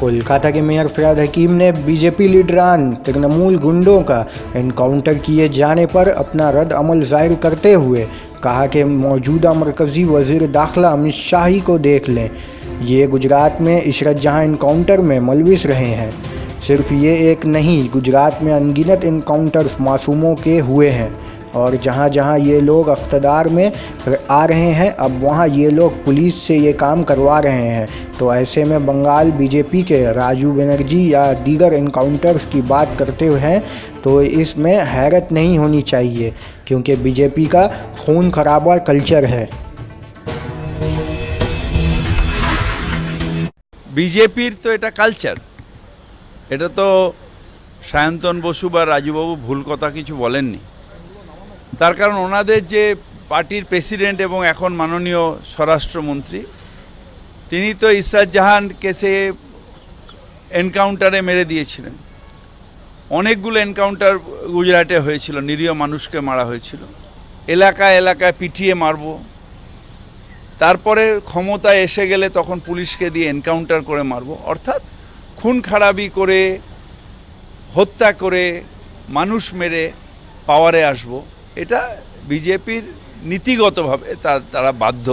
कोलकाता के मेयर फराद हकीम ने बीजेपी लीडरान तृणमूल गुंडों का एनकाउंटर किए जाने पर अपना रद्द अमल जाहिर करते हुए कहा कि मौजूदा मरकज़ी वज़ीर दाखिला अमित शाह ही को देख लें, ये गुजरात में इशरत जहां एनकाउंटर में मुलविस रहे हैं। सिर्फ ये एक नहीं, गुजरात में अनगिनत एनकाउंटर्स मासूमों के हुए हैं और जहाँ जहाँ ये लोग इक़्तिदार में आ रहे हैं अब वहाँ ये लोग पुलिस से ये काम करवा रहे हैं। तो ऐसे में बंगाल बीजेपी के राजू बनर्जी या दीगर एनकाउंटर्स की बात करते हैं तो इसमें हैरत नहीं होनी चाहिए, क्योंकि बीजेपी का खून खराबा कल्चर है। बीजेपीर तो এটা কালচার, এটা তো সায়ন্তন বসু বা রাজুবাবু ভুল কথা কিছু বলেননি। তার কারণ ওনাদের যে পার্টির প্রেসিডেন্ট এবং এখন মাননীয় স্বরাষ্ট্রমন্ত্রী তিনি তো ইসরাত জাহান কেসে এনকাউন্টারে মেরে দিয়েছিলেন। অনেকগুলো এনকাউন্টার গুজরাটে হয়েছিল, নিরীহ মানুষকে মারা হয়েছিল, এলাকায় এলাকায় পিটিয়ে মারবো, তারপরে ক্ষমতায় এসে গেলে তখন পুলিশকে দিয়ে এনকাউন্টার করে মারবো, অর্থাৎ খুন খারাপি করে হত্যা করে মানুষ মেরে পাওয়ারে আসবো, এটা বিজেপির নীতিগতভাবে তারা বাধ্য।